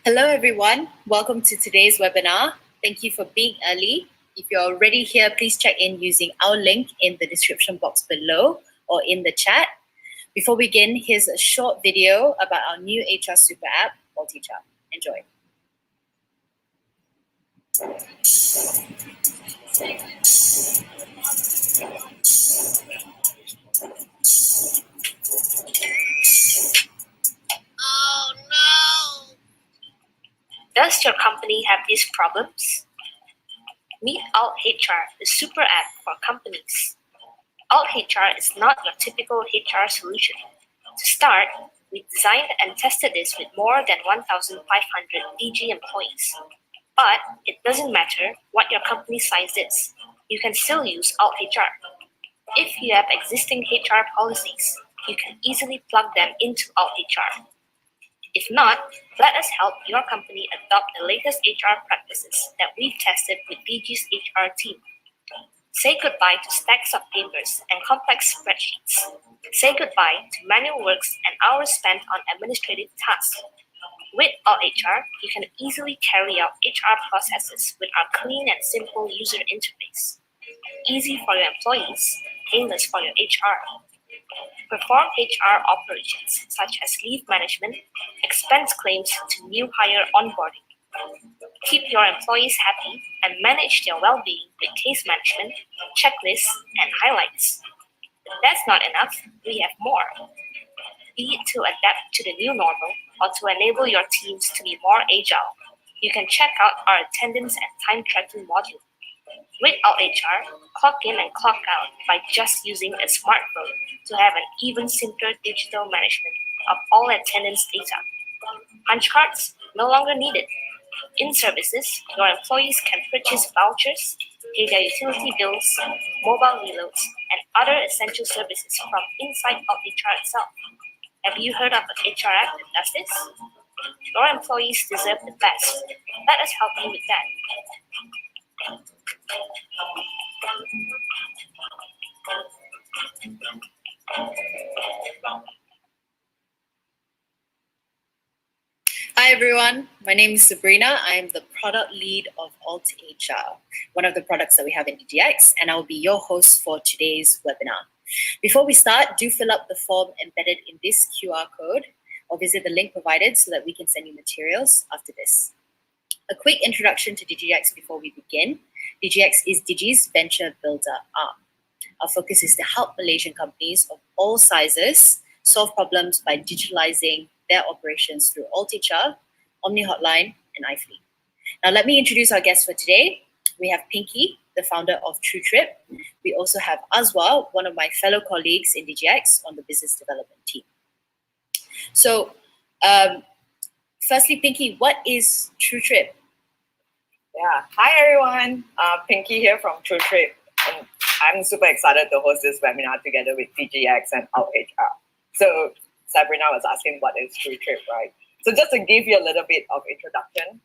Hello everyone, welcome to today's webinar. Thank you for being early. If you're already here, please check in using our link in the description box below or in the chat. Before we begin, here's a short video about our new HR super app, AltHR. Enjoy. Oh no! Does your company have these problems? Meet AltHR, the super app for companies. AltHR is not your typical HR solution. To start, we designed and tested this with more than 1,500 DG employees. But it doesn't matter what your company size is. You can still use AltHR. If you have existing HR policies, you can easily plug them into AltHR. If not, let us help your company adopt the latest HR practices that we've tested with DG's HR team. Say goodbye to stacks of papers and complex spreadsheets. Say goodbye to manual works and hours spent on administrative tasks. With AltHR, you can easily carry out HR processes with our clean and simple user interface. Easy for your employees, painless for your HR. Perform HR operations such as leave management, expense claims to new hire onboarding. Keep your employees happy and manage their well-being with case management, checklists, and highlights. If that's not enough, we have more. Be it to adapt to the new normal or to enable your teams to be more agile, you can check out our attendance and time tracking module. With AltHR, clock in and clock out by just using a smartphone to have an even simpler digital management of all attendance data. Punch cards no longer needed. In services, your employees can purchase vouchers, pay their utility bills, mobile reloads, and other essential services from inside AltHR itself. Have you heard of an HR app that does this? Your employees deserve the best. Let us help you with that. Hi everyone, my name is Sabrina. I'm the product lead of AltHR, one of the products that we have in DGX, and I'll be your host for today's webinar. Before we start, do fill up the form embedded in this QR code or visit the link provided so that we can send you materials after this. A quick introduction to DGX before we begin. DGX is Digi's venture builder arm. Our focus is to help Malaysian companies of all sizes solve problems by digitalizing their operations through AltHR, Omni Hotline, and iFleet. Now, let me introduce our guests for today. We have Pinky, the founder of Trutrip. We also have Azwa, one of my fellow colleagues in DGX on the business development team. So, firstly, Pinky, what is Trutrip? Yeah, hi everyone. Pinky here from Trutrip, and I'm super excited to host this webinar together with DGX and AltHR. So Sabrina was asking what is Trutrip, right? So just to give you a little bit of introduction,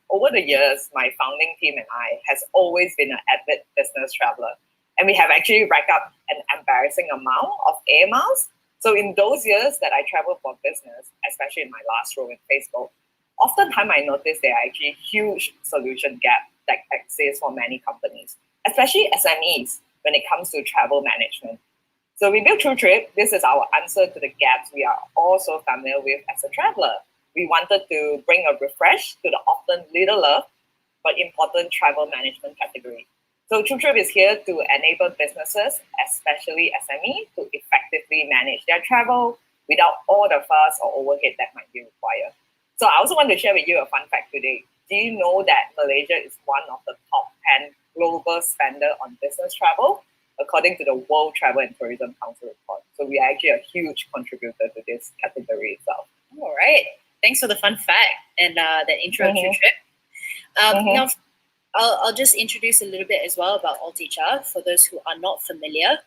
over the years, my founding team and I has always been an avid business traveler, and we have actually racked up an embarrassing amount of air miles. So in those years that I traveled for business, especially in my last role in Facebook, oftentimes I noticed there are actually huge solution gaps that exist for many companies, especially SMEs when it comes to travel management. So we built Trutrip. This is our answer to the gaps we are all so familiar with as a traveler. We wanted to bring a refresh to the often little loved but important travel management category. So Trutrip is here to enable businesses, especially SME, to effectively manage their travel without all the fuss or overhead that might be required. So I also want to share with you a fun fact today. Do you know that Malaysia is one of the top 10 global spender on business travel, according to the World Travel and Tourism Council report? So we are actually a huge contributor to this category itself. All right. Thanks for the fun fact and that intro to Trip. Now, I'll just introduce a little bit as well about AltHR for those who are not familiar.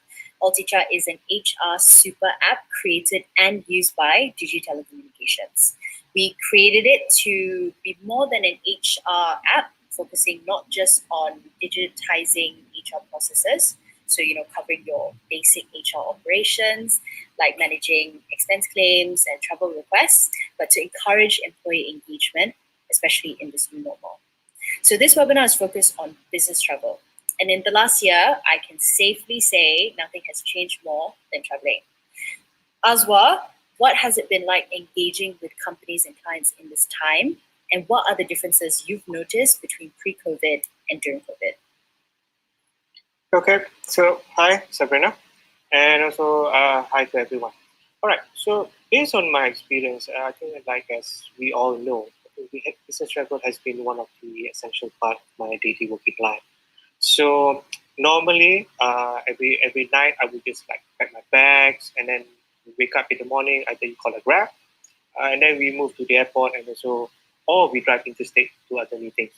AltHR is an HR super app created and used by Digi Telecommunications. We created it to be more than an HR app, focusing not just on digitizing HR processes, so covering your basic HR operations, like managing expense claims and travel requests, but to encourage employee engagement especially in this new normal. So this webinar is focused on business travel. And in the last year, I can safely say nothing has changed more than traveling. Azwa, what has it been like engaging with companies and clients in this time? And what are the differences you've noticed between pre-COVID and during COVID? Okay, so hi Sabrina, and also hi to everyone. All right, so based on my experience, I think like as we all know, business travel has been one of the essential part of my daily working life. So normally, every night I would just like pack my bags and then wake up in the morning. Either you call a Grab, and then we move to the airport, and also or we drive interstate to other meetings.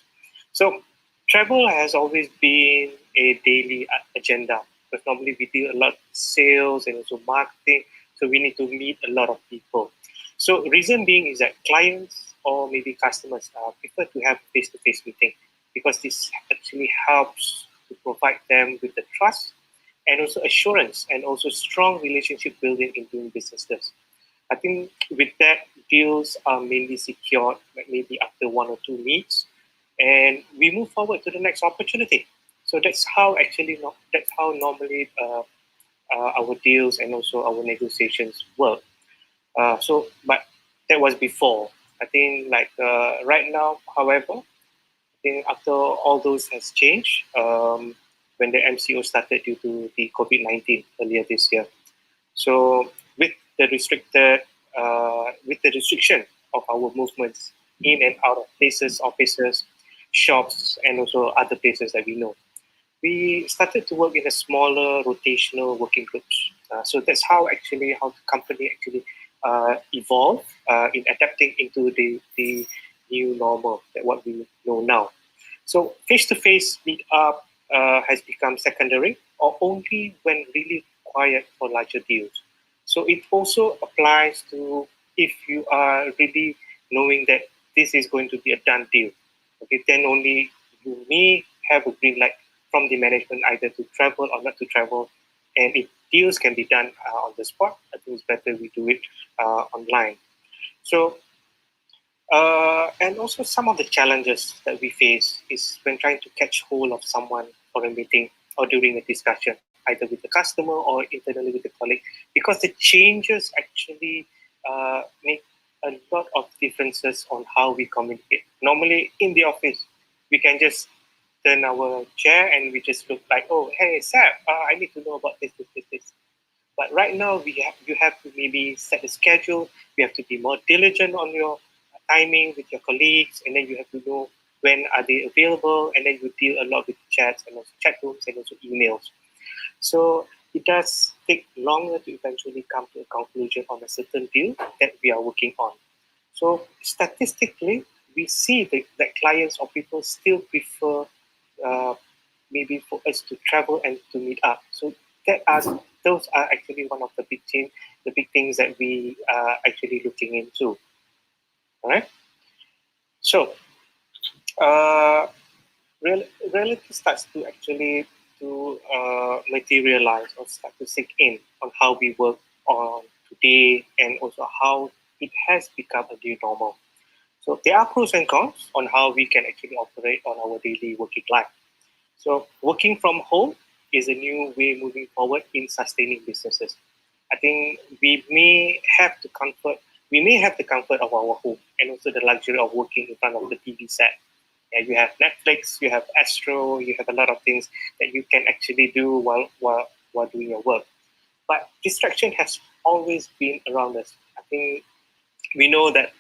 So travel has always been a daily agenda because normally we do a lot of sales and also marketing, so we need to meet a lot of people. So reason being is that clients or maybe customers prefer to have face-to-face meeting because this actually helps to provide them with the trust and also assurance and also strong relationship building in doing businesses. I think with that, deals are mainly secured like maybe after 1 or 2 meets, and we move forward to the next opportunity. So that's how normally our deals and also our negotiations work. But that was before. I think like right now, however, I think after all those has changed when the MCO started due to the COVID-19 earlier this year. So with the restriction of our movements in and out of places, offices, shops, and also other places that we know, we started to work in a smaller rotational working groups. So that's how the company actually evolved in adapting into the new normal that what we know now. So face-to-face meet-up has become secondary or only when really required for larger deals. So it also applies to if you are really knowing that this is going to be a done deal. Okay, then only you may have a green light from the management either to travel or not to travel. And if deals can be done on the spot, I think it's better we do it online. So, and also some of the challenges that we face is when trying to catch hold of someone for a meeting or during a discussion, either with the customer or internally with the colleague, because the changes actually make a lot of differences on how we communicate. Normally in the office, we can just turn our chair and we just look like, oh, hey, Sam, I need to know about this. But right now, you have to maybe set a schedule. You have to be more diligent on your timing with your colleagues, and then you have to know when are they available, and then you deal a lot with chats and also chat rooms and also emails. So it does take longer to eventually come to a conclusion on a certain deal that we are working on. So statistically, we see that clients or people still prefer maybe for us to travel and to meet up. So those are actually one of the big things that we are actually looking into. All right. So reality starts to actually materialize or start to sink in on how we work on today and also how it has become a new normal. So there are pros and cons on how we can actually operate on our daily working life. So working from home is a new way moving forward in sustaining businesses. I think we may have the comfort of our home and also the luxury of working in front of the TV set. Yeah, you have Netflix, you have Astro, you have a lot of things that you can actually do while doing your work. But distraction has always been around us. I think we know that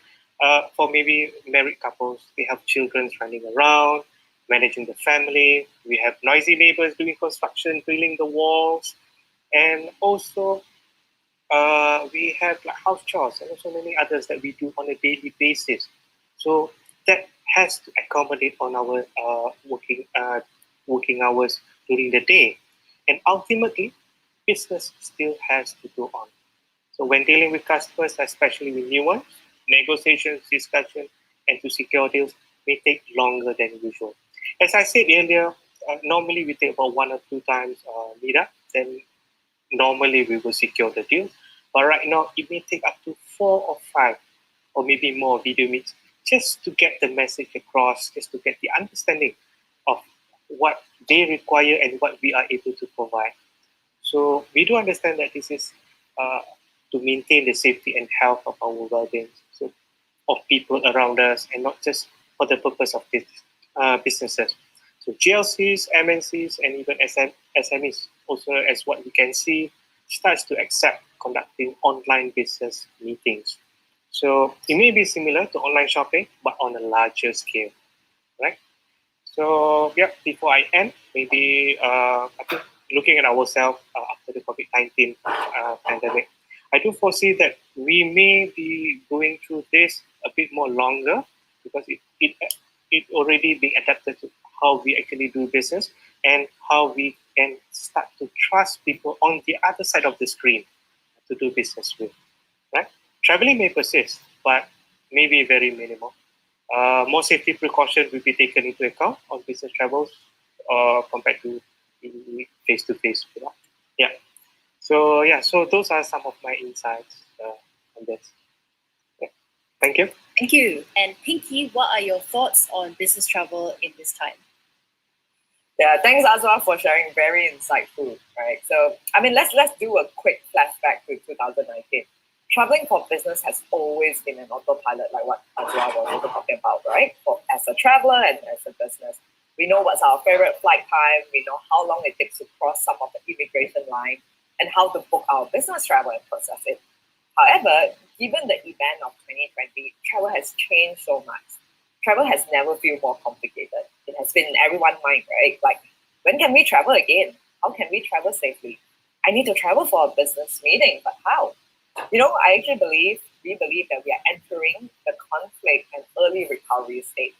for maybe married couples, they have children running around, managing the family. We have noisy neighbors doing construction, drilling the walls, and also we have like house chores and also many others that we do on a daily basis. So that has to accommodate on our working hours during the day, and ultimately, business still has to go on. So when dealing with customers, especially with new ones, negotiations, discussion, and to secure deals may take longer than usual. As I said earlier, normally we take about 1 or 2 times meet up, then normally we will secure the deal. But right now, it may take up to 4 or 5 or maybe more video meets just to get the message across, just to get the understanding of what they require and what we are able to provide. So we do understand that this is to maintain the safety and health of our well-being, so of people around us, and not just for the purpose of businesses. So GLCs, MNCs, and even SMEs, also as what we can see, starts to accept conducting online business meetings. So it may be similar to online shopping, but on a larger scale, right? So yeah, before I end, maybe I think looking at ourselves after the COVID-19 pandemic, I do foresee that we may be going through this a bit more longer, because it already being adapted to how we actually do business and how we can start to trust people on the other side of the screen to do business with. Right? Traveling may persist, but maybe very minimal. More safety precautions will be taken into account on business travels compared to the face-to-face. Yeah. So those are some of my insights on this. Yeah. Thank you. Thank you. And Pinky, what are your thoughts on business travel in this time? Yeah, thanks Azwa for sharing. Very insightful, right? So, I mean, let's do a quick flashback to 2019. Traveling for business has always been an autopilot, like what Azwa was also talking about, right? As a traveler and as a business, we know what's our favorite flight time. We know how long it takes to cross some of the immigration line and how to book our business travel and process it. However, given the event of 2020, travel has changed so much. Travel has never felt more complicated. It has been in everyone's mind, right? Like, when can we travel again? How can we travel safely? I need to travel for a business meeting, but how? I actually we believe that we are entering the conflict and early recovery stage.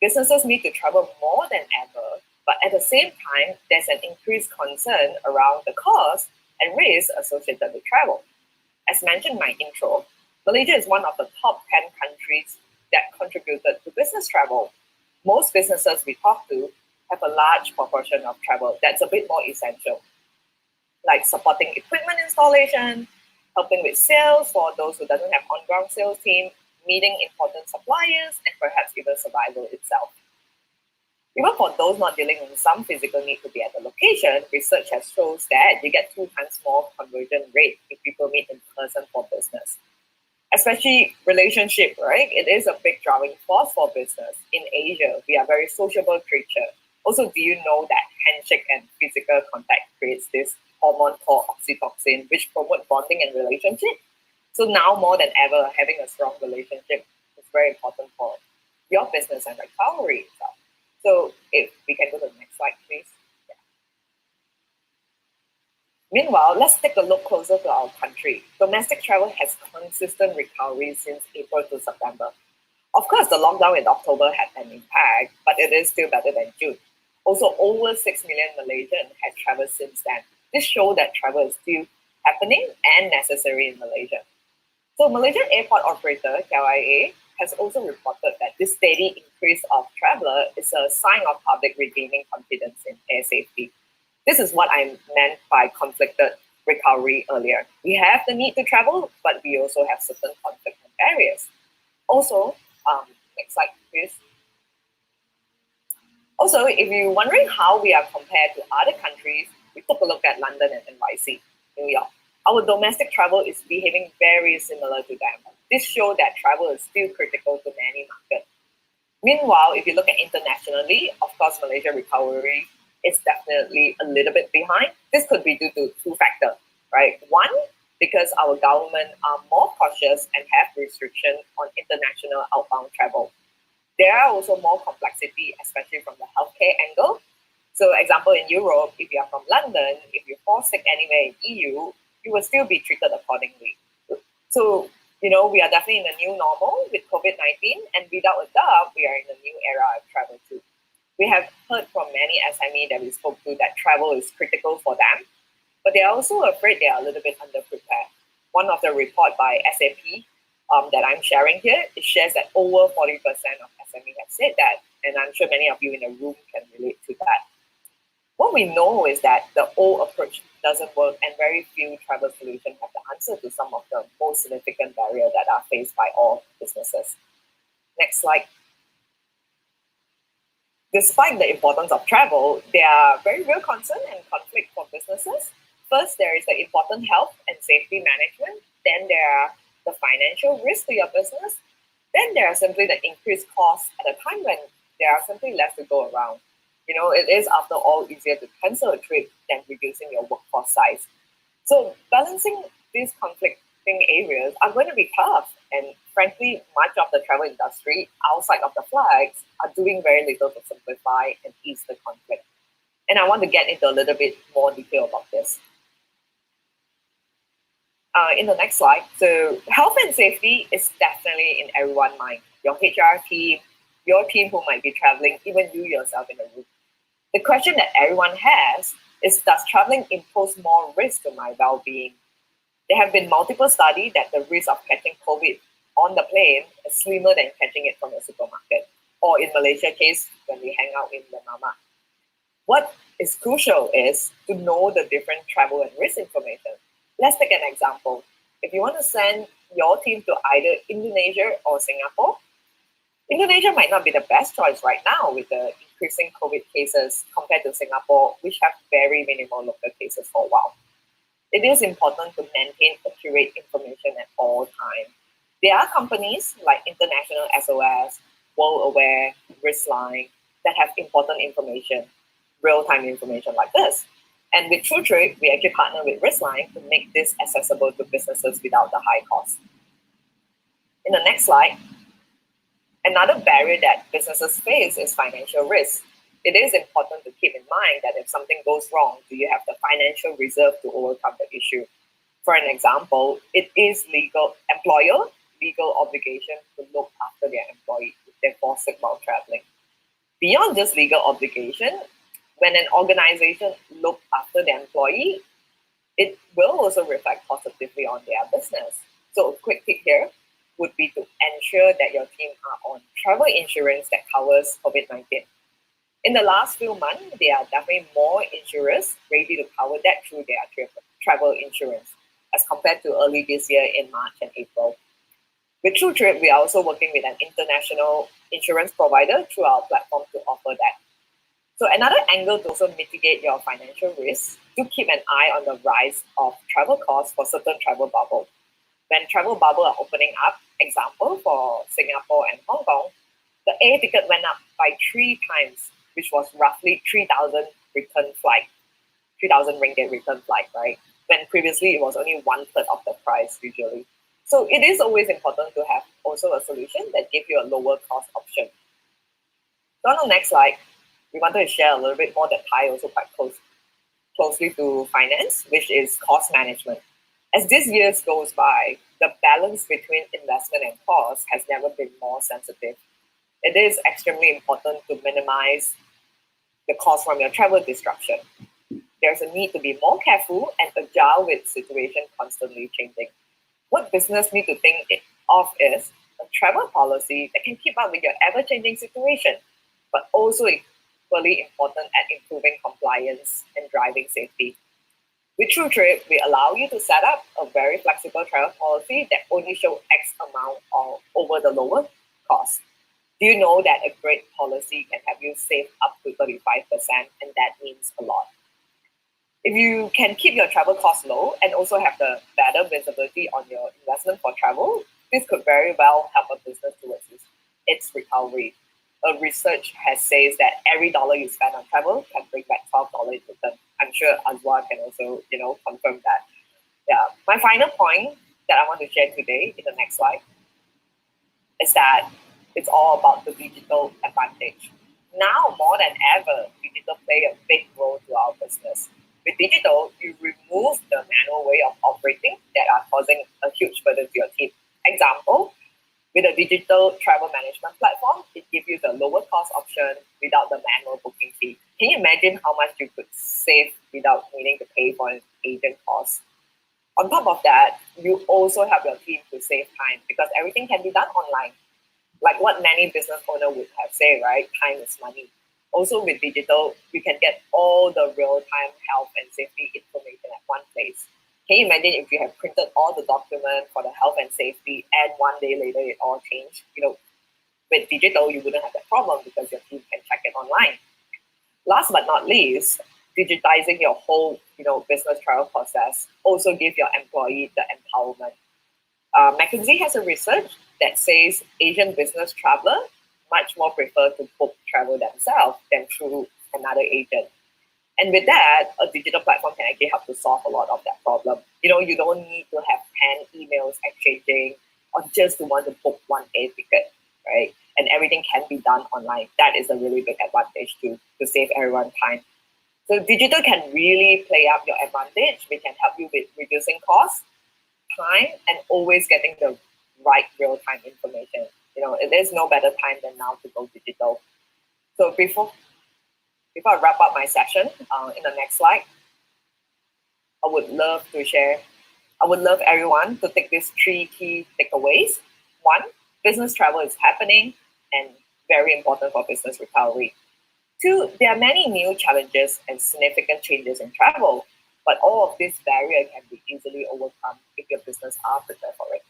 Businesses need to travel more than ever, but at the same time, there's an increased concern around the cost and risk associated with travel. As mentioned in my intro, Malaysia is one of the top 10 countries that contributed to business travel. Most businesses we talk to have a large proportion of travel that's a bit more essential, like supporting equipment installation, helping with sales for those who doesn't have on-ground sales team, meeting important suppliers, and perhaps even survival itself. Even for those not dealing with some physical need to be at the location, research has shown that you get 2 times more conversion rate if people meet in person for business. Especially relationship, right? It is a big driving force for business. In Asia, we are very sociable creature. Also, do you know that handshake and physical contact creates this hormone called oxytocin, which promotes bonding and relationship? So now more than ever, having a strong relationship is very important for your business and recovery itself. So if we can go to the next slide, please. Yeah. Meanwhile, let's take a look closer to our country. Domestic travel has consistent recovery since April to September. Of course, the lockdown in October had an impact, but it is still better than June. Also, over 6 million Malaysians have traveled since then. This shows that travel is still happening and necessary in Malaysia. So Malaysian airport operator, KLIA, has also reported that this steady increase of traveler is a sign of public regaining confidence in air safety. This is what I meant by conflicted recovery earlier. We have the need to travel, but we also have certain conflict and barriers. Also, next slide, please. Also, if you're wondering how we are compared to other countries, we took a look at London and NYC, New York. Our domestic travel is behaving very similar to them. This shows that travel is still critical to many markets. Meanwhile, if you look at internationally, of course, Malaysia recovery is definitely a little bit behind. This could be due to 2 factors, right? One, because our government are more cautious and have restrictions on international outbound travel. There are also more complexity, especially from the healthcare angle. So, example, in Europe, if you are from London, if you fall sick anywhere in EU, you will still be treated accordingly. So, we are definitely in a new normal with COVID-19, and without a doubt, we are in a new era of travel too. We have heard from many SME that we spoke to that travel is critical for them, but they are also afraid they are a little bit underprepared. One of the report by SAP that I'm sharing here, it shares that over 40% of SME have said that, and I'm sure many of you in the room can relate to that. What we know is that the old approach doesn't work, and very few travel solutions have the answer to some of the most significant barriers that are faced by all businesses. Next slide. Despite the importance of travel, there are very real concern and conflict for businesses. First, there is the important health and safety management. Then there are the financial risk to your business. Then there are simply the increased costs at a time when there are simply less to go around. You know, it is after all easier to cancel a trip than reducing your workforce size. So balancing these conflicting areas are going to be tough. And frankly, much of the travel industry outside of the flags are doing very little to simplify and ease the conflict. And I want to get into a little bit more detail about this. In the next slide, so health and safety is definitely in everyone's mind. Your HR team, your team who might be traveling, even you yourself in the room. The question that everyone has is, does traveling impose more risk to my well-being? There have been multiple studies that the risk of catching COVID on the plane is slimmer than catching it from the supermarket, or in Malaysia case, when we hang out in the mama. What is crucial is to know the different travel and risk information. Let's take an example. If you want to send your team to either Indonesia or Singapore, Indonesia might not be the best choice right now with the increasing COVID cases compared to Singapore, which have very minimal local cases for a while. It is important to maintain accurate information at all times. There are companies like International SOS, World Aware, Riskline that have important information, real-time information like this. And with Trutrip, we actually partner with Riskline to make this accessible to businesses without the high cost. In the next slide, another barrier that businesses face is financial risk. It is important to keep in mind that if something goes wrong, do you have the financial reserve to overcome the issue? For an example, it is employer legal obligation to look after their employee if they fall sick while traveling. Beyond this legal obligation, when an organization looks after their employee, it will also reflect positively on their business. So a quick tip here would be to ensure that your team are on travel insurance that covers COVID-19. In the last few months, there are definitely more insurers ready to cover that through their travel insurance as compared to early this year in March and April. With Trutrip, we are also working with an international insurance provider through our platform to offer that. So another angle to also mitigate your financial risk, to keep an eye on the rise of travel costs for certain travel bubbles. When travel bubbles are opening up, example for Singapore and Hong Kong, the air ticket went up by 3 times, which was roughly 3,000 ringgit return flight, right? When previously it was only 1/3 of the price usually. So it is always important to have also a solution that gives you a lower cost option. So on the next slide, we wanted to share a little bit more that tie also quite closely to finance, which is cost management. As these years goes by, the balance between investment and cost has never been more sensitive. It is extremely important to minimize the cost from your travel disruption. There's a need to be more careful and agile with situation constantly changing. What business need to think of is a travel policy that can keep up with your ever-changing situation, but also equally important at improving compliance and driving safety. With Trutrip, we allow you to set up a very flexible travel policy that only shows X amount over the lower cost. Do you know that a great policy can have you save up to 35%, and that means a lot. If you can keep your travel costs low and also have the better visibility on your investment for travel, this could very well help a business towards its recovery. A research has says that every dollar you spend on travel can bring back $12 in return. I'm sure Azwa can also, confirm that. Yeah. My final point that I want to share today in the next slide is that it's all about the digital advantage. Now more than ever, digital play a big role to our business. With digital, you remove the manual way of operating that are causing a huge burden to your team. Example, with a digital travel management platform, it gives you the lower cost option without the manual booking fee. Can you imagine how much you could save without needing to pay for an agent cost? On top of that, you also help your team to save time because everything can be done online. Like what many business owners would have said, right? Time is money. Also with digital, you can get all the real-time health and safety information at one place. Can you imagine if you have printed all the documents for the health and safety and one day later it all changed? With digital, you wouldn't have that problem because your team can check it online. Last but not least, digitizing your whole business travel process also give your employee the empowerment. McKinsey has a research that says Asian business traveler much more prefer to book travel themselves than through another agent. And with that, a digital platform can actually help to solve a lot of that problem. You don't need to have 10 emails exchanging or just to want to book one air ticket, right? And everything can be done online. That is a really big advantage to save everyone time. So digital can really play up your advantage. We can help you with reducing costs, time, and always getting the right real-time information. There's no better time than now to go digital. So before I wrap up my session, in the next slide, I would love everyone to take these 3 key takeaways. 1, business travel is happening and very important for business recovery. 2, there are many new challenges and significant changes in travel, but all of this barrier can be easily overcome if your business are prepared for it,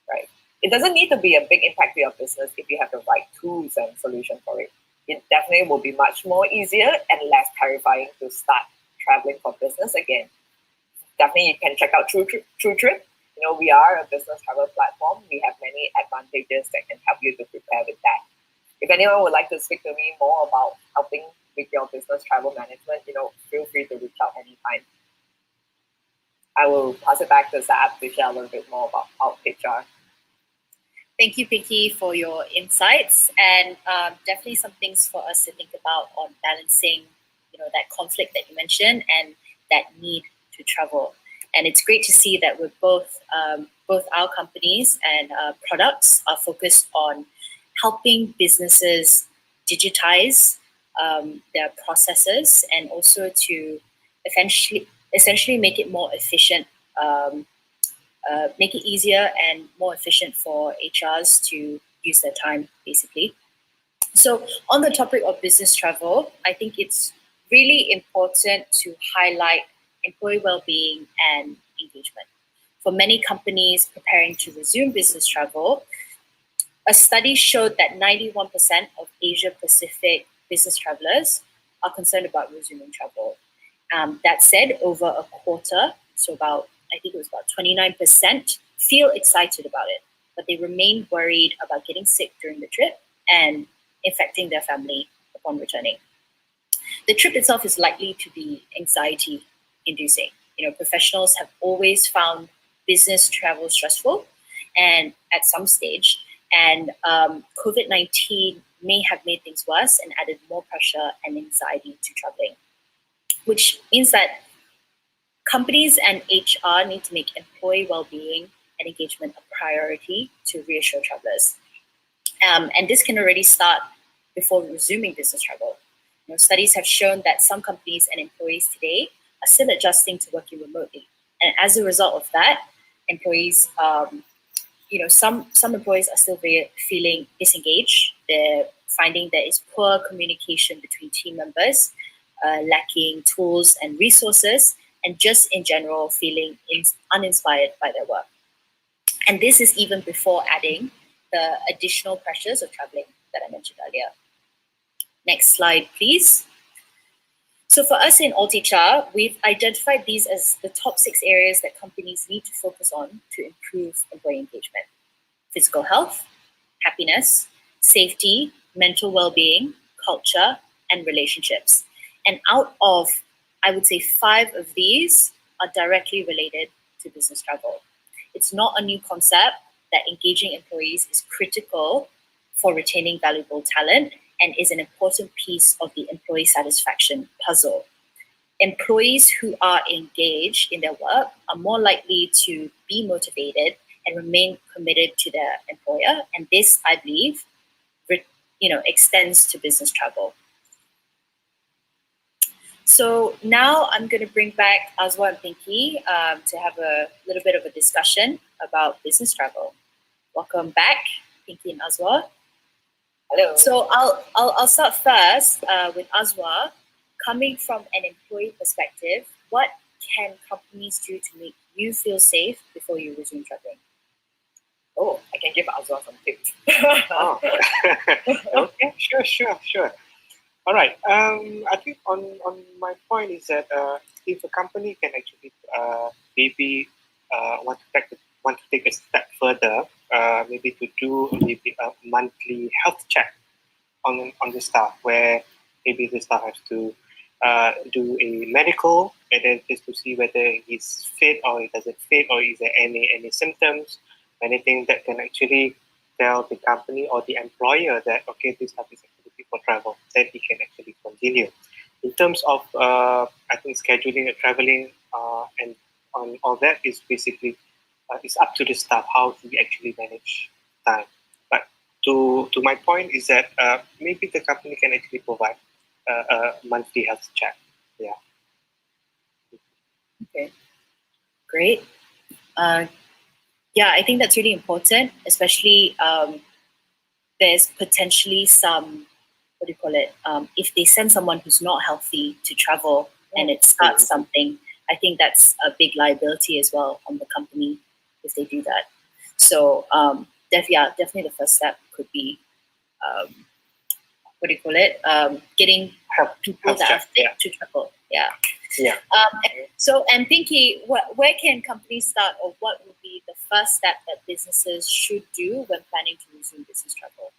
right? It doesn't need to be a big impact to your business if you have the right tools and solution for it. It definitely will be much more easier and less terrifying to start traveling for business again. Definitely, you can check out Trutrip. We are a business travel platform. We have many advantages that can help you to prepare with that. If anyone would like to speak to me more about helping with your business travel management, feel free to reach out anytime. I will pass it back to Zab to share a little bit more about Out HR. Thank you, Pinky, for your insights, and definitely some things for us to think about on balancing, that conflict that you mentioned and that need to travel. And it's great to see that with both our companies and products are focused on helping businesses digitize their processes and also to essentially make it more efficient. Make it easier and more efficient for HRs to use their time, basically. So on the topic of business travel, I think it's really important to highlight employee well-being and engagement. For many companies preparing to resume business travel, a study showed that 91% of Asia-Pacific business travelers are concerned about resuming travel. That said, over a quarter, so I think it was about 29%, feel excited about it, but they remain worried about getting sick during the trip and infecting their family upon returning. The trip itself is likely to be anxiety-inducing. Professionals have always found business travel stressful, and at some stage, and COVID-19 may have made things worse and added more pressure and anxiety to traveling, which means that companies and HR need to make employee well-being and engagement a priority to reassure travelers. And this can already start before resuming business travel. Studies have shown that some companies and employees today are still adjusting to working remotely. And as a result of that, employees, some employees are still feeling disengaged. They're finding there is poor communication between team members, lacking tools and resources, and just in general feeling uninspired by their work. And this is even before adding the additional pressures of traveling that I mentioned earlier. Next slide, please. So for us in Alt HR, we've identified these as the top 6 areas that companies need to focus on to improve employee engagement: physical health, happiness, safety, mental well-being, culture, and relationships. And out of, I would say, 5 of these are directly related to business travel. It's not a new concept that engaging employees is critical for retaining valuable talent and is an important piece of the employee satisfaction puzzle. Employees who are engaged in their work are more likely to be motivated and remain committed to their employer. And this, I believe, extends to business travel. So now I'm going to bring back Azwa and Pinky to have a little bit of a discussion about business travel. Welcome back, Pinky and Azwa. Hello. So I'll start first with Azwa. Coming from an employee perspective, what can companies do to make you feel safe before you resume traveling? Oh, I can give Azwa some tips. Okay, sure. All right. I think on my point is that if a company can actually maybe want to take a step further, maybe to do maybe a monthly health check on the staff, where maybe the staff has to do a medical, and then just to see whether he's fit or he doesn't fit, or is there any symptoms, anything that can actually tell the company or the employer that okay, this staff is actually for travel, then he can actually continue. In terms of I think scheduling and traveling and on all that is basically it's up to the staff how to actually manage time. But to my point is that maybe the company can actually provide a monthly health check. Yeah. Okay, great. Yeah, I think that's really important, especially there's potentially some, what do you call it? If they send someone who's not healthy to travel and it starts something, I think that's a big liability as well on the company if they do that. So definitely the first step could be, what do you call it? Getting people that are fit to travel. Yeah. Yeah. And Pinky, where can companies start, or what would be the first step that businesses should do when planning to resume business travel?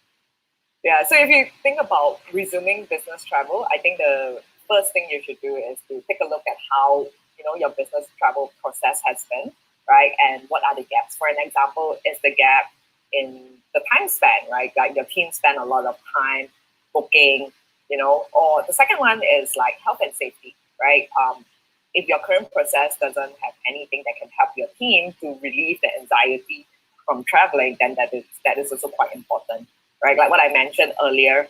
Yeah, so if you think about resuming business travel, I think the first thing you should do is to take a look at how your business travel process has been, right? And what are the gaps? For an example, is the gap in the time span, right? Like your team spend a lot of time booking, or the second one is like health and safety, right? If your current process doesn't have anything that can help your team to relieve the anxiety from traveling, then that is also quite important, right? Like what I mentioned earlier,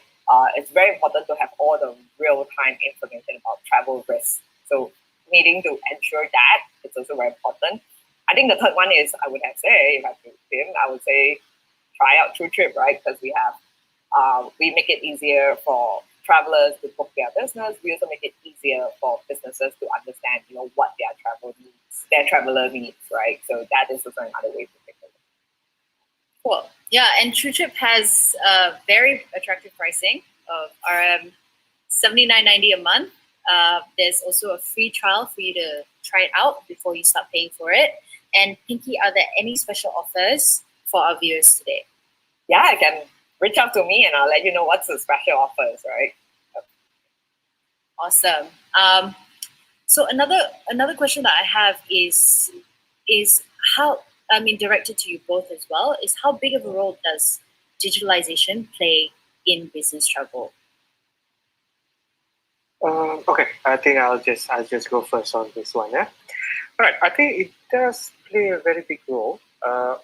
it's very important to have all the real-time information about travel risks. So needing to ensure that it's also very important. I think the third one is, I would have say, if I could him, I would say try out Trutrip, right? Because we make it easier for travelers to book their business. We also make it easier for businesses to understand, what their traveler needs, right? So that is also another way to take it. Cool. Yeah, and Trutrip has very attractive pricing of $79.90 a month. There's also a free trial for you to try it out before you start paying for it. And Pinky, are there any special offers for our viewers today? Yeah, you can reach out to me and I'll let you know what's the special offers, right? Awesome. So another question that I have is how, directed to you both as well, is how big of a role does digitalization play in business travel? Okay, I think I'll just go first on this one. Yeah. All right. I think it does play a very big role.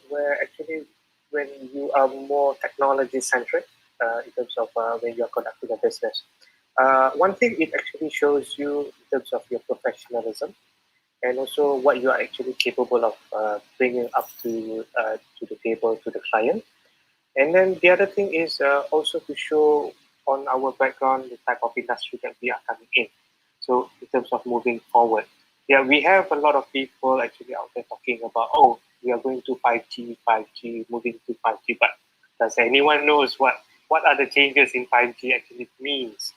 Where actually, when you are more technology centric in terms of when you are conducting a business, one thing it actually shows you in terms of your professionalism, and also what you are actually capable of bringing up to the table to the client. And then the other thing is also to show on our background the type of industry that we are coming in. So in terms of moving forward, yeah, we have a lot of people actually out there talking about, oh, we are going to 5G, moving to 5G. But does anyone knows what are the changes in 5G actually means?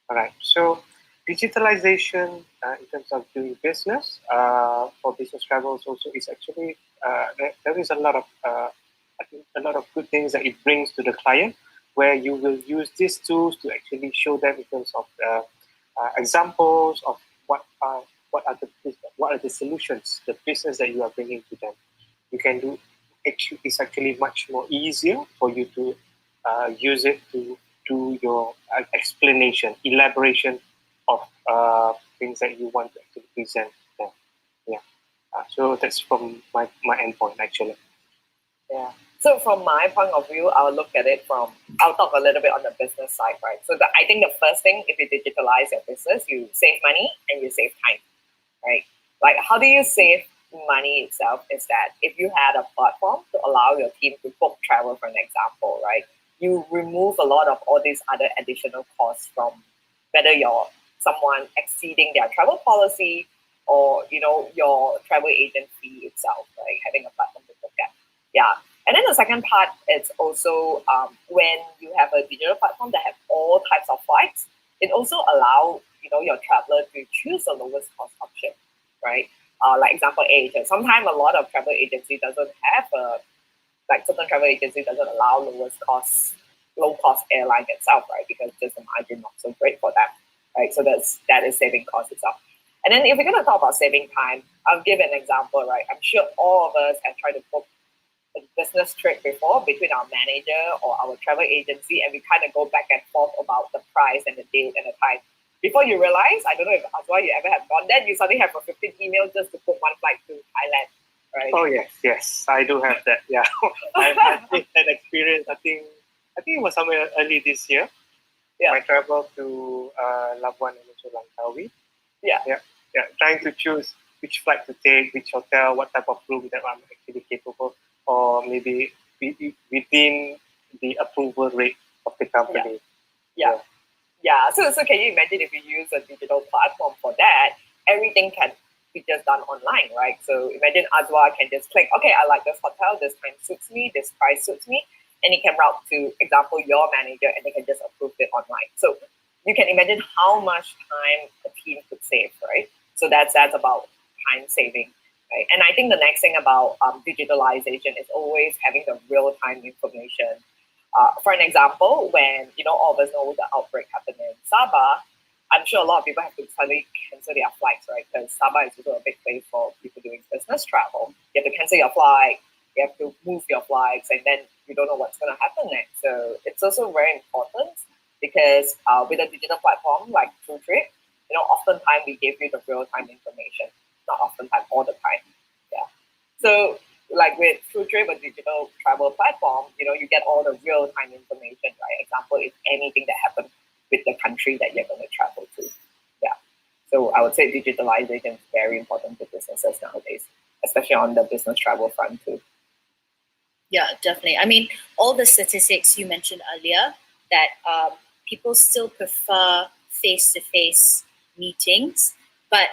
All right. So digitalization in terms of doing business for business travels also is actually there is a lot of I think a lot of good things that it brings to the client, where you will use these tools to actually show them in terms of examples of what are the solutions, the business that you are bringing to them. You can do it's actually much more easier for you to use it to do your explanation, elaboration of things that you want to actually present them. Yeah. So that's from my endpoint actually. Yeah. So from my point of view, I'll look at it I'll talk a little bit on the business side, right? So I think the first thing, if you digitalize your business, you save money and you save time, right? Like, how do you save money itself is that if you had a platform to allow your team to book travel, for an example, right? You remove a lot of all these other additional costs from whether you're someone exceeding their travel policy or, your travel agent fee itself, right? Having a platform to book that. Yeah. And then the second part is also when you have a digital platform that have all types of flights, it also allow your traveler to choose the lowest cost option, right? Like example AHL. Sometimes a lot of travel agency doesn't have certain travel agency doesn't allow low cost airline itself, right? Because just the margin not so great for them, right? So that is saving cost itself. And then if we're gonna talk about saving time, I'll give an example, right? I'm sure all of us have tried to book a business trip before between our manager or our travel agency, and we kind of go back and forth about the price and the date and the time. Before you realize, I don't know if Azwa you ever have gone there, you suddenly have a 15 email just to book one flight to Thailand, right? Oh yes, I do have that. Yeah, I've had that experience. I think it was somewhere early this year. Yeah. I traveled to Labuan and also Langkawi. Yeah. Trying to choose which flight to take, which hotel, what type of room that I'm actually capable, or maybe within the approval rate of the company. Yeah. So can you imagine if you use a digital platform for that, everything can be just done online, right? So imagine Azwa can just click, okay, I like this hotel, this time suits me, this price suits me, and it can route to, example, your manager, and they can just approve it online. So you can imagine how much time a team could save, right? So that's about time saving, right? And I think the next thing about digitalization is always having the real-time information. For an example, when all of us know the outbreak happened in Sabah, I'm sure a lot of people have to suddenly cancel their flights, right? Because Sabah is also a big place for people doing business travel. You have to cancel your flight, you have to move your flights, and then you don't know what's going to happen next. So it's also very important because with a digital platform like Trutrip, oftentimes we give you the real-time information. Not oftentimes, all the time. Yeah. So like with Trutrip, a digital travel platform, you get all the real-time information, right? Example, if anything that happened with the country that you're going to travel to. Yeah. So I would say digitalization is very important to businesses nowadays, especially on the business travel front too. Yeah, definitely. I mean, all the statistics you mentioned earlier that people still prefer face-to-face meetings, but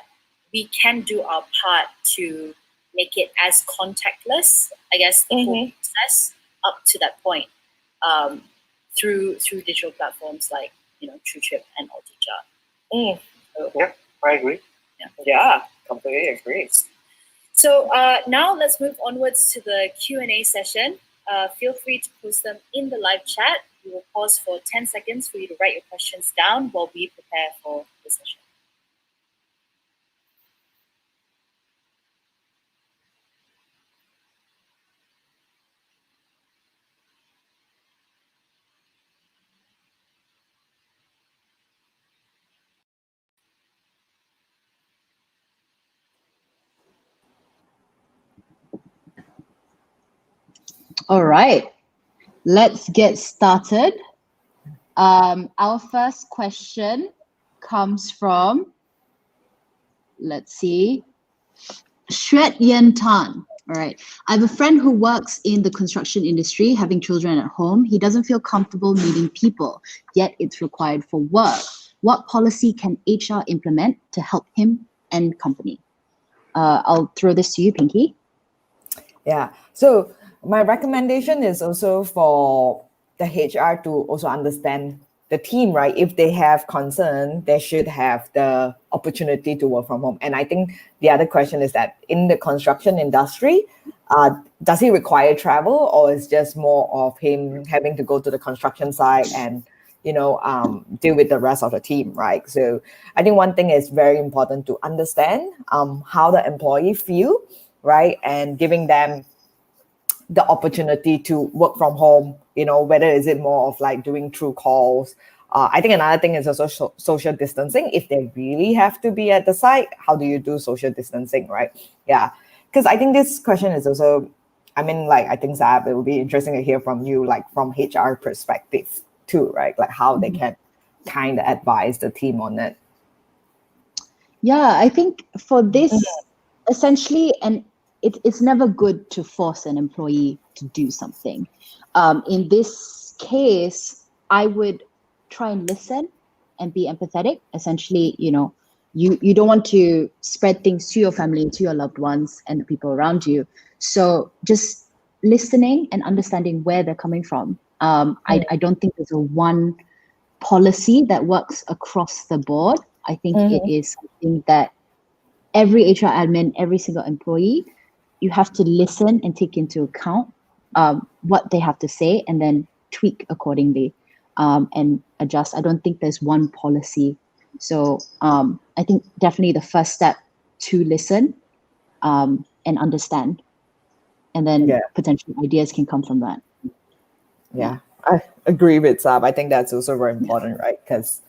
we can do our part to make it as contactless, I guess, the whole process up to that point through digital platforms like Trutrip and Alteacher. Yeah, I agree. Yeah, completely agree. So now let's move onwards to the Q&A session. Feel free to post them in the live chat. We will pause for 10 seconds for you to write your questions down while we prepare for the session. All right, let's get started. Our first question comes from, let's see, Shred Yen Tan. All right. I have a friend who works in the construction industry, having children at home. He doesn't feel comfortable meeting people, yet it's required for work. What policy can HR implement to help him and company? I'll throw this to you, Pinky. Yeah. So my recommendation is also for the HR to also understand the team, right? If they have concern, they should have the opportunity to work from home. And I think the other question is that in the construction industry, does he require travel, or is just more of him having to go to the construction site and deal with the rest of the team, right? So I think one thing is very important to understand how the employee feel, right? And giving them the opportunity to work from home, whether is it more of like doing through calls. I think another thing is also social distancing. If they really have to be at the site, how do you do social distancing, right? Yeah, because I think this question is also, I think, Zab, it would be interesting to hear from you, like from HR perspective too, right? Like how they can kind of advise the team on it. Yeah, I think for this, essentially, and it's never good to force an employee to do something. In this case, I would try and listen and be empathetic. Essentially, you don't want to spread things to your family, to your loved ones, and the people around you. So just listening and understanding where they're coming from I don't think there's a one policy that works across the board. I think it is something that every HR admin, every single employee, you have to listen and take into account what they have to say and then tweak accordingly and adjust. I don't think there's one policy. So I think definitely the first step to listen and understand, and then potential ideas can come from that. Yeah, I agree with Sab. I think that's also very important, right? Because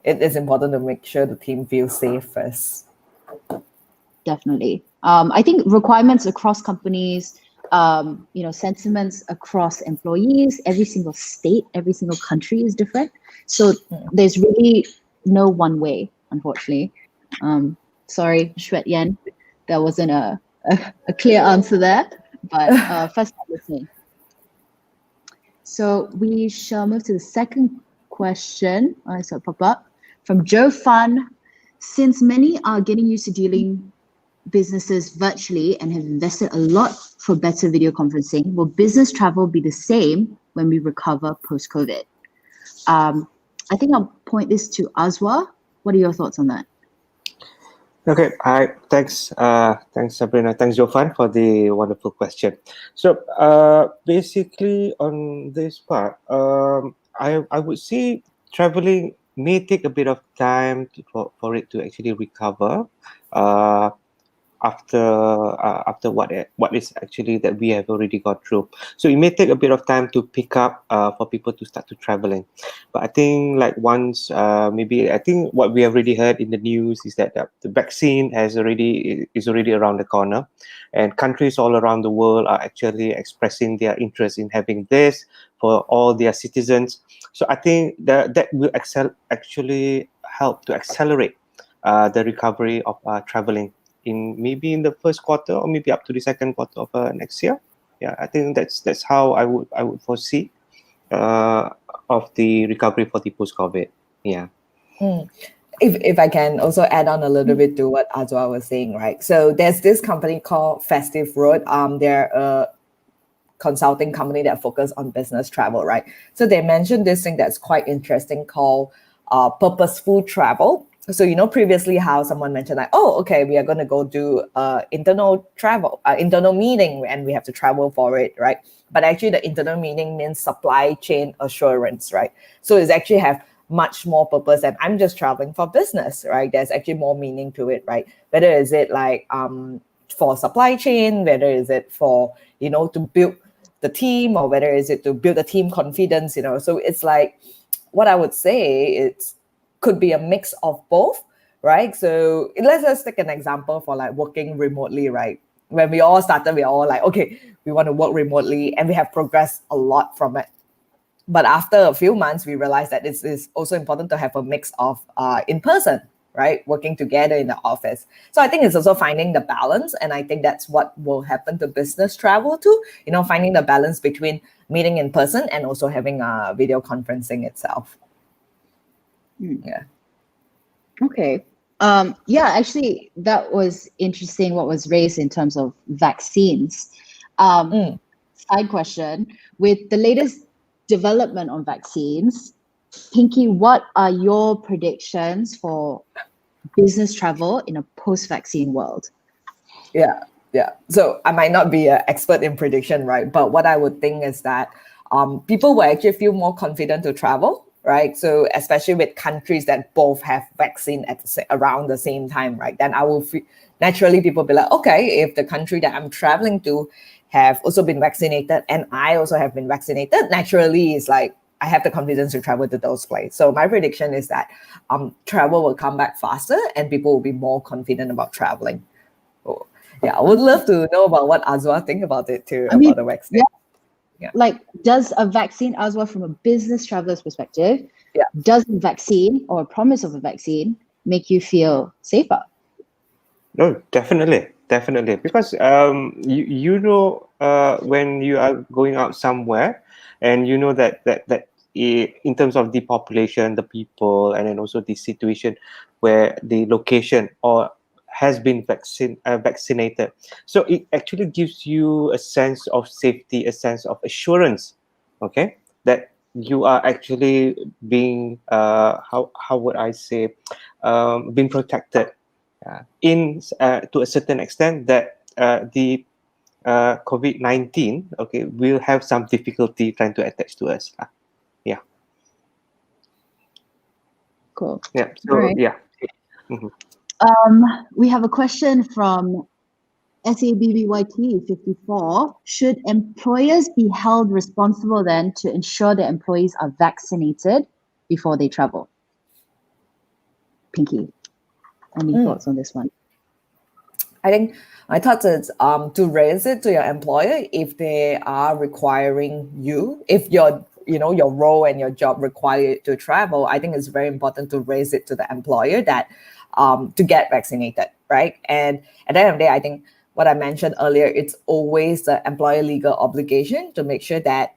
it is important to make sure the team feels safe first. Definitely. I think requirements across companies, sentiments across employees, every single state, every single country is different. So there's really no one way, unfortunately. Sorry, Shwet Yen, there wasn't a clear answer there, but first start listening. So we shall move to the second question. I saw it pop up from Joe Fan. Since many are getting used to dealing businesses virtually and have invested a lot for better video conferencing, will business travel be the same when we recover post-COVID? I think I'll point this to Azwa. What are your thoughts on that? Okay, thanks Sabrina, thanks Jofan for the wonderful question. So basically on this part, I would say traveling may take a bit of time for it to actually recover after what is actually that we have already got through. So it may take a bit of time to pick up for people to start to traveling. But I think like once maybe I think what we have already heard in the news is that the vaccine is already around the corner, and countries all around the world are actually expressing their interest in having this for all their citizens. So I think that will actually help to accelerate the recovery of traveling maybe in the first quarter or maybe up to the second quarter of next year. Yeah, I think that's how I would foresee of the recovery for the post-COVID. Yeah. If I can also add on a little bit to what Azwa was saying, right? So there's this company called Festive Road. They're a consulting company that focus on business travel, right? So they mentioned this thing that's quite interesting called purposeful travel. So, previously how someone mentioned like, oh, okay, we are going to go do internal travel, internal meeting, and we have to travel for it, right? But actually the internal meeting means supply chain assurance, right? So it's actually have much more purpose than I'm just traveling for business, right? There's actually more meaning to it, right? Whether is it like for supply chain, whether is it for, to build the team, or whether is it to build the team confidence, So it's like, what I would say, it's could be a mix of both, right? So let's just take an example for like working remotely, right? When we all started, we all like, okay, we want to work remotely, and we have progressed a lot from it. But after a few months, we realized that it is also important to have a mix of in person, right? Working together in the office. So I think it's also finding the balance. And I think that's what will happen to business travel too, finding the balance between meeting in person and also having video conferencing itself. Yeah. Okay. Actually, that was interesting what was raised in terms of vaccines. Side question, with the latest development on vaccines, Pinky, what are your predictions for business travel in a post-vaccine world? Yeah. So I might not be an expert in prediction, right? But what I would think is that people will actually feel more confident to travel, right? So especially with countries that both have vaccine around the same time, right? Then I will naturally people be like, okay, if the country that I'm traveling to have also been vaccinated and I also have been vaccinated, naturally it's like I have the confidence to travel to those places. So my prediction is that travel will come back faster and people will be more confident about traveling. Oh, yeah, I would love to know about what Azwa think about it too, about the vaccine. Yeah. Like, does a vaccine, Azwa, from a business traveler's perspective, does a vaccine or a promise of a vaccine make you feel safer? No, definitely. Because when you are going out somewhere, and that in terms of the population, the people, and then also the situation where the location or has been vaccinated. So it actually gives you a sense of safety, a sense of assurance, okay, that you are actually being how would I say being protected in to a certain extent that the COVID-19 will have some difficulty trying to attach to us. Yeah. Cool. Yeah. So All right. yeah. Mhm. We have a question from SABBYT54. Should employers be held responsible then to ensure their employees are vaccinated before they travel? Pinky, any thoughts on this one? I think my thoughts is to raise it to your employer if they are requiring you, if your your role and your job require you to travel. I think it's very important to raise it to the employer that to get vaccinated, right? And at the end of the day, I think what I mentioned earlier, it's always the employer legal obligation to make sure that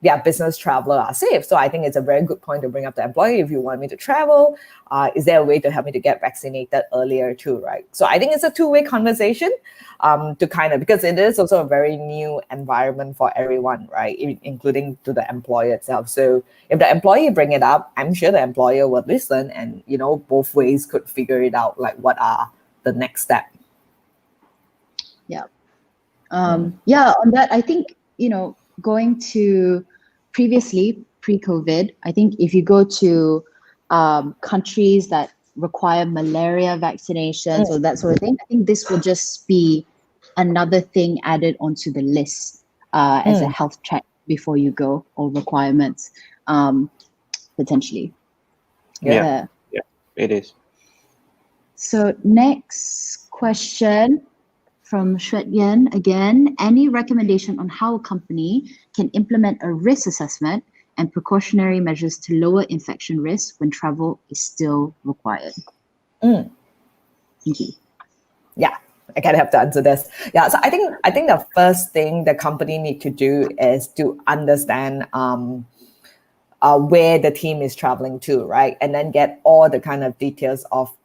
their business traveler are safe. So I think it's a very good point to bring up the employer. If you want me to travel, is there a way to help me to get vaccinated earlier too, right? So I think it's a two-way conversation to kind of, because it is also a very new environment for everyone, right? Including to the employer itself. So if the employee bring it up, I'm sure the employer will listen and, both ways could figure it out, like what are the next step. Yeah. Yeah, on that, I think, going to previously pre-COVID, I think if you go to countries that require malaria vaccinations or that sort of thing, I think this will just be another thing added onto the list as a health check before you go, or requirements potentially. Yeah, it is. So next question from Shwetyen again. Any recommendation on how a company can implement a risk assessment and precautionary measures to lower infection risk when travel is still required? Thank you. Yeah, I kind of have to answer this. Yeah, so I think the first thing the company need to do is to understand where the team is traveling to, right? And then get all the kind of details of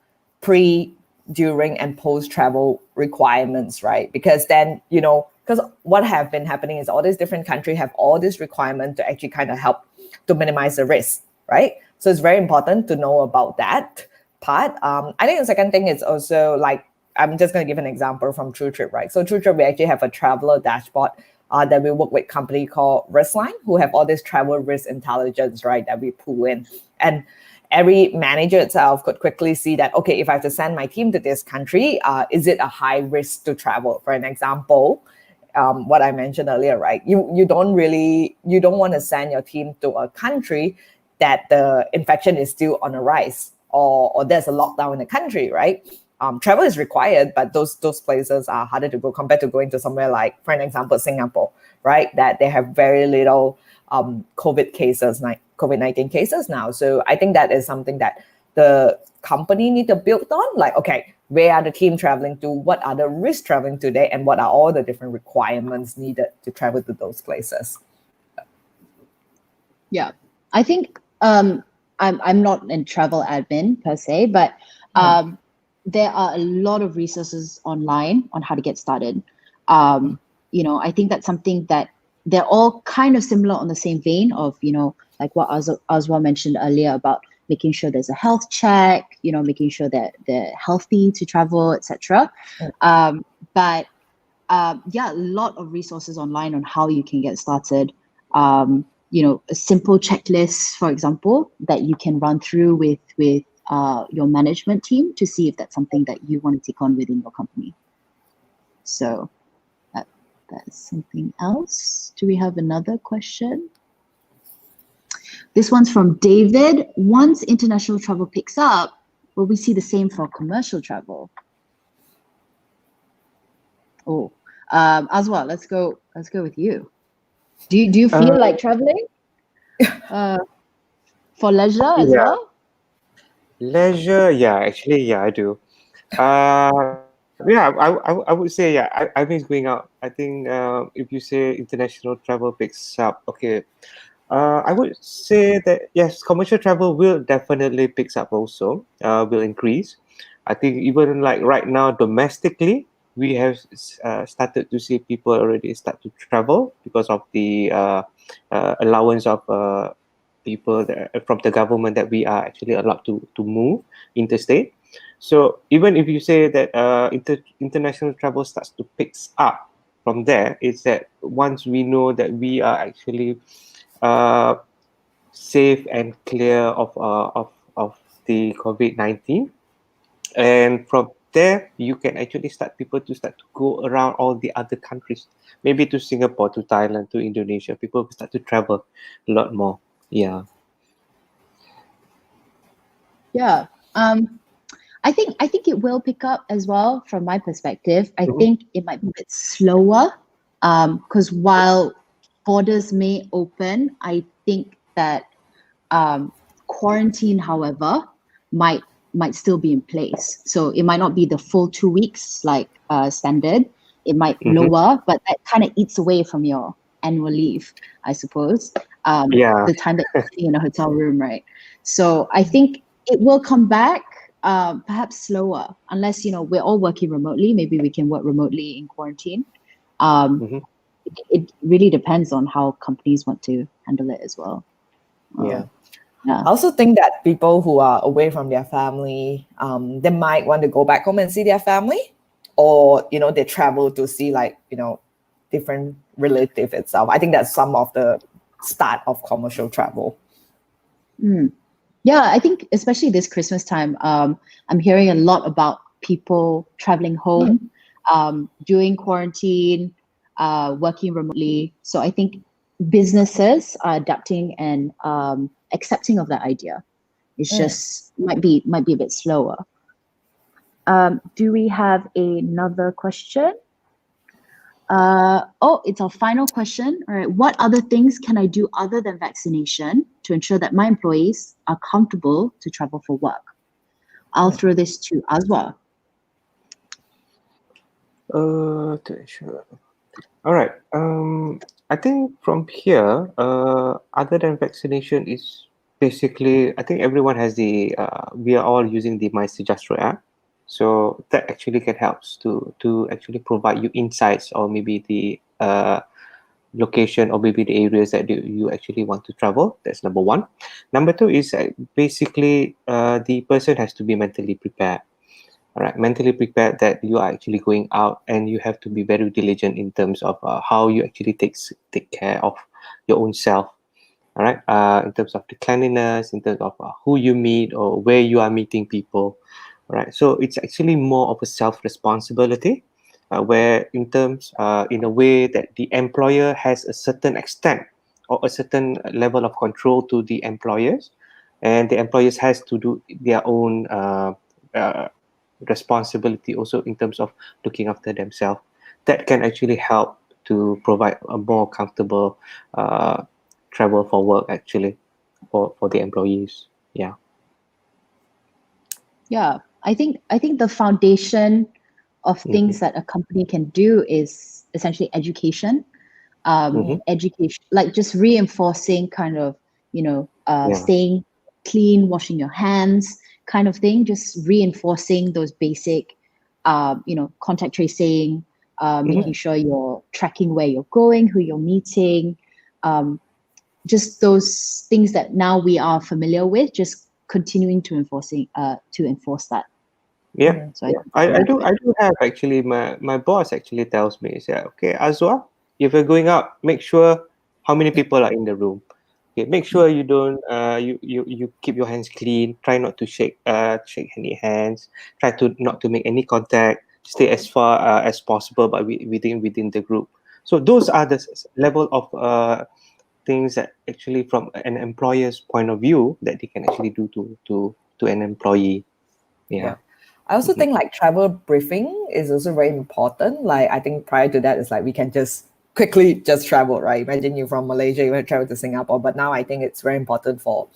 pre, during, and post-travel requirements, right? Because then, because what have been happening is all these different countries have all these requirements to actually kind of help to minimize the risk, right? So it's very important to know about that part. I think the second thing is also like, I'm just going to give an example from Trutrip, right? So Trutrip, we actually have a traveler dashboard that we work with a company called Riskline, who have all this travel risk intelligence, right, that we pull in. And every manager itself could quickly see that, okay, if I have to send my team to this country, is it a high risk to travel? For an example, what I mentioned earlier, right? You don't want to send your team to a country that the infection is still on a rise, or there's a lockdown in the country, right? Travel is required, but those places are harder to go compared to going to somewhere like, for an example, Singapore, right? That they have very little COVID-19 cases now. So I think that is something that the company need to build on. Like, okay, where are the team traveling to? What are the risks traveling today? And what are all the different requirements needed to travel to those places? Yeah, I think I'm not in travel admin per se, but there are a lot of resources online on how to get started. I think that's something that they're all kind of similar on the same vein of, like what Oswald mentioned earlier about making sure there's a health check, making sure that they're healthy to travel, etc. But a lot of resources online on how you can get started. A simple checklist, for example, that you can run through with your management team to see if that's something that you want to take on within your company. So that's something else. Do we have another question? This one's from David. Once international travel picks up, will we see the same for commercial travel? Oh, Aswa, let's go with you. Do you feel like traveling for leisure as well? Leisure, actually, I do. I would say, I miss going out. I think if you say international travel picks up, okay, I would say that yes, commercial travel will definitely picks up also, will increase. I think even like right now domestically, we have started to see people already start to travel because of the allowance of people from the government that we are actually allowed to move interstate. So even if you say that international travel starts to pick up from there, is that once we know that we are actually safe and clear of the COVID-19, and from there you can actually people to start to go around all the other countries, maybe to Singapore, to Thailand, to Indonesia. People will start to travel a lot more. Yeah. Yeah. I think it will pick up as well from my perspective. I Mhm. think it might be a bit slower because while borders may open, I think that quarantine, however, might still be in place. So it might not be the full 2 weeks like standard. It might Mhm. lower, but that kind of eats away from your annual leave, I suppose. Yeah. The time that you're sitting in a hotel room, right? So I think it will come back, perhaps slower, unless we're all working remotely. Maybe we can work remotely in quarantine. Mhm. It really depends on how companies want to handle it as well. Yeah. Yeah. I also think that people who are away from their family, they might want to go back home and see their family, or they travel to see different relative itself. I think that's some of the start of commercial travel. Yeah, I think especially this Christmas time, I'm hearing a lot about people traveling home, doing quarantine, working remotely. So I think businesses are adapting and accepting of that idea. It's just might be a bit slower. Do we have another question? It's our final question. All right. What other things can I do other than vaccination to ensure that my employees are comfortable to travel for work? I'll throw this to Azwa. To ensure. All right. I think from here, other than vaccination, is basically, I think everyone has we are all using the My Sejastera app. So that actually can help to actually provide you insights, or maybe the location, or maybe the areas that you actually want to travel. That's number one. Number two is basically the person has to be mentally prepared. All right, mentally prepared that you are actually going out, and you have to be very diligent in terms of how you actually take care of your own self. All right, in terms of the cleanliness, in terms of who you meet or where you are meeting people. All right, so it's actually more of a self responsibility, where in terms in a way that the employer has a certain extent or a certain level of control to the employers, and the employers has to do their own responsibility also in terms of looking after themselves. That can actually help to provide a more comfortable travel for work, actually, for the employees. Yeah. Yeah, I think the foundation of things that a company can do is essentially education. Education, like just reinforcing kind of, Yeah. staying clean, washing your hands kind of thing, just reinforcing those basic, contact tracing, making sure you're tracking where you're going, who you're meeting, just those things that now we are familiar with, just continuing to enforce that. Yeah. So I do have, actually, my boss actually tells me, say, okay, Azwa, if you're going out, make sure how many people are in the room. Okay, make sure you don't you keep your hands clean. Try not to shake any hands. Try to not to make any contact. Stay as far as possible, but within the group. So those are the level of things that actually, from an employer's point of view, that they can actually do to an employee. Yeah. I also think travel briefing is also very important. Like I think prior to that, it's like we can just quickly just travel, right? Imagine you're from Malaysia, you want to travel to Singapore, but now I think it's very important for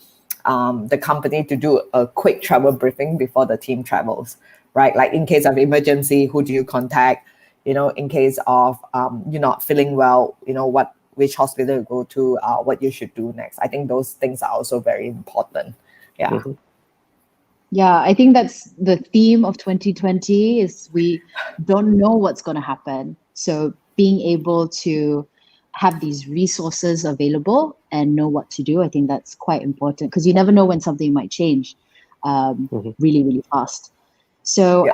the company to do a quick travel briefing before the team travels, right? Like in case of emergency, who do you contact? In case of you're not feeling well, which hospital you go to, what you should do next. I think those things are also very important. Yeah. Yeah, I think that's the theme of 2020 is we don't know what's going to happen. So being able to have these resources available and know what to do. I think that's quite important because you never know when something might change really, really fast. So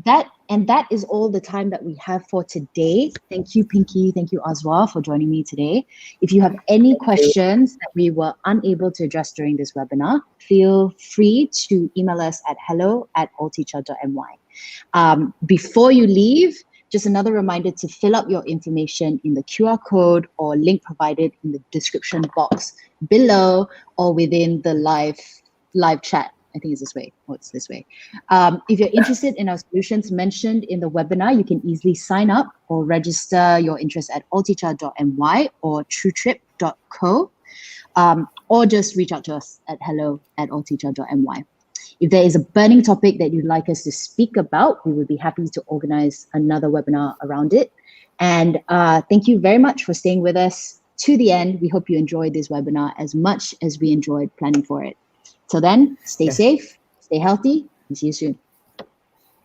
that is all the time that we have for today. Thank you, Pinky. Thank you, Oswa, for joining me today. If you have any questions that we were unable to address during this webinar, feel free to email us at hello@allteacher.my. Before you leave, just another reminder to fill up your information in the QR code or link provided in the description box below or within the live chat. I think it's this way. Oh, it's this way. If you're interested in our solutions mentioned in the webinar, you can easily sign up or register your interest at allteacher.my or trutrip.co, or just reach out to us at hello@allteacher.my. If there is a burning topic that you'd like us to speak about, we would be happy to organize another webinar around it. And thank you very much for staying with us to the end. We hope you enjoyed this webinar as much as we enjoyed planning for it. Till then, stay safe, stay healthy, and see you soon.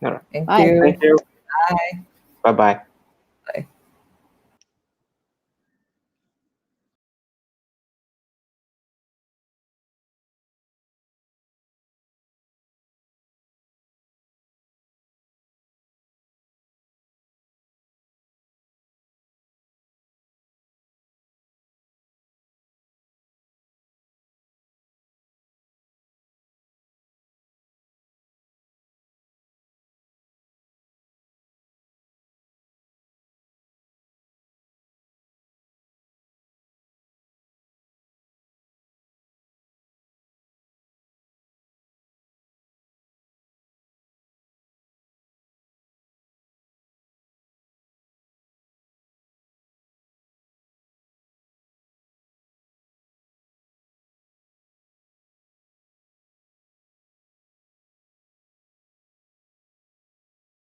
All right. Thank Bye. you. Thank you. Bye. Bye-bye. Bye.